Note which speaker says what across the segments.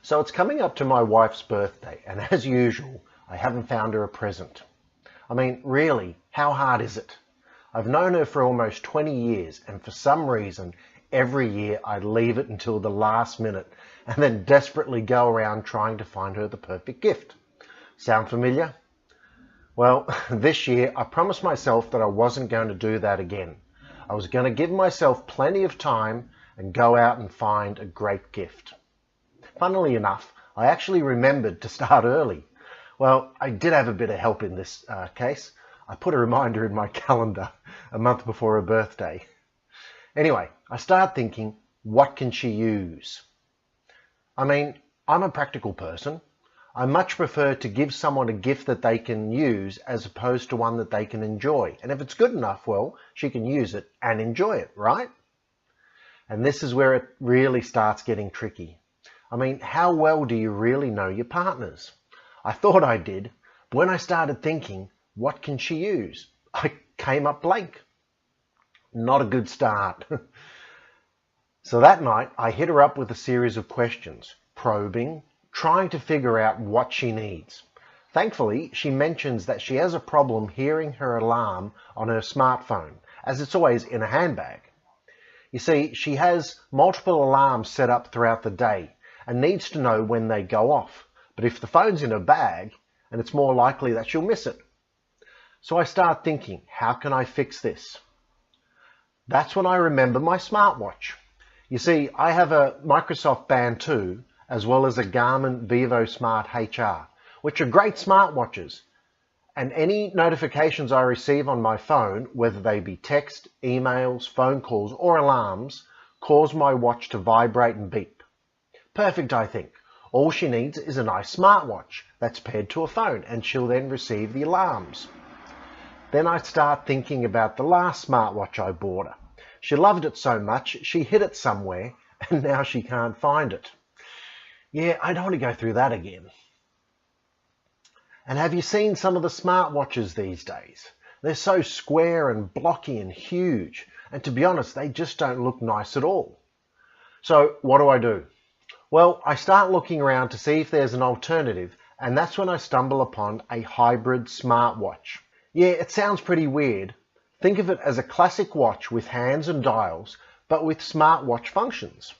Speaker 1: So it's coming up to my wife's birthday, and as usual, I haven't found her a present. I mean, really, how hard is it? I've known her for almost 20 years, and for some reason, every year I leave it until the last minute and then desperately go around trying to find her the perfect gift. Sound familiar? Well, this year I promised myself that I wasn't going to do that again. I was going to give myself plenty of time and go out and find a great gift. Funnily enough, I actually remembered to start early. Well, I did have a bit of help in this case. I put a reminder in my calendar a month before her birthday. Anyway, I started thinking, what can she use? I mean, I'm a practical person. I much prefer to give someone a gift that they can use as opposed to one that they can enjoy. And if it's good enough, well, she can use it and enjoy it, right? And this is where it really starts getting tricky. I mean, how well do you really know your partners? I thought I did, but when I started thinking, what can she use? I came up blank. Not a good start. So that night, I hit her up with a series of questions, probing, trying to figure out what she needs. Thankfully, she mentions that she has a problem hearing her alarm on her smartphone, as it's always in a handbag. You see, she has multiple alarms set up throughout the day and needs to know when they go off. But if the phone's in her bag, and it's more likely that she'll miss it. So I start thinking, how can I fix this? That's when I remember my smartwatch. You see, I have a Microsoft Band 2 as well as a Garmin Vivo Smart HR, which are great smartwatches. And any notifications I receive on my phone, whether they be text, emails, phone calls, or alarms, cause my watch to vibrate and beep. Perfect, I think. All she needs is a nice smartwatch that's paired to a phone, and she'll then receive the alarms. Then I start thinking about the last smartwatch I bought her. She loved it so much, she hid it somewhere, and now she can't find it. Yeah, I don't want to go through that again. And have you seen some of the smartwatches these days? They're so square and blocky and huge, and to be honest, they just don't look nice at all. So what do? Well, I start looking around to see if there's an alternative, and that's when I stumble upon a hybrid smartwatch. Yeah, it sounds pretty weird. Think of it as a classic watch with hands and dials, but with smartwatch functions.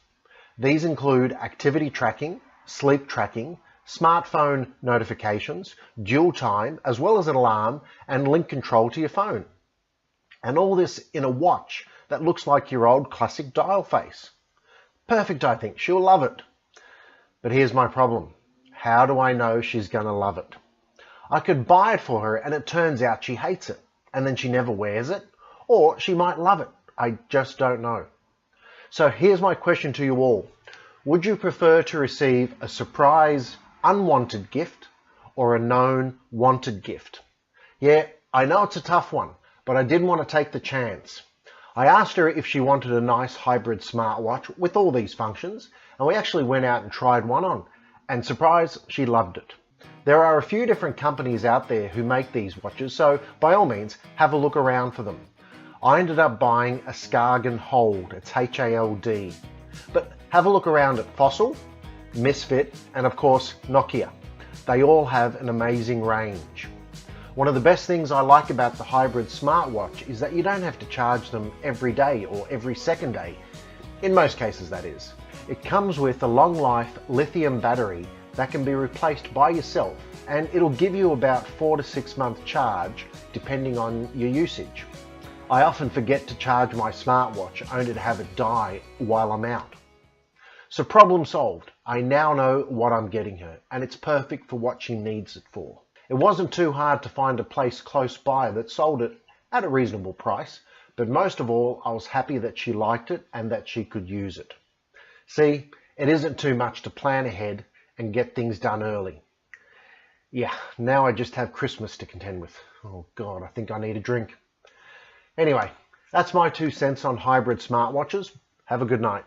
Speaker 1: These include activity tracking, sleep tracking, smartphone notifications, dual time, as well as an alarm and link control to your phone. And all this in a watch that looks like your old classic dial face. Perfect, I think. She'll love it. But here's my problem. How do I know she's going to love it? I could buy it for her and it turns out she hates it, and then she never wears it, or she might love it. I just don't know. So here's my question to you all. Would you prefer to receive a surprise unwanted gift or a known wanted gift? Yeah, I know it's a tough one, but I did want to take the chance. I asked her if she wanted a nice hybrid smartwatch with all these functions, and we actually went out and tried one on, and surprise, she loved it. There are a few different companies out there who make these watches, so by all means, have a look around for them. I ended up buying a Skagen Hold, it's H-A-L-D. But have a look around at Fossil, Misfit, and of course Nokia. They all have an amazing range. One of the best things I like about the hybrid smartwatch is that you don't have to charge them every day or every second day. In most cases, that is. It comes with a long life lithium battery that can be replaced by yourself, and it'll give you about 4 to 6 month charge depending on your usage. I often forget to charge my smartwatch only to have it die while I'm out. So problem solved. I now know what I'm getting her, and it's perfect for what she needs it for. It wasn't too hard to find a place close by that sold it at a reasonable price, but most of all, I was happy that she liked it and that she could use it. See, it isn't too much to plan ahead and get things done early. Yeah, now I just have Christmas to contend with. Oh God, I think I need a drink. Anyway, that's my 2 cents on hybrid smartwatches. Have a good night.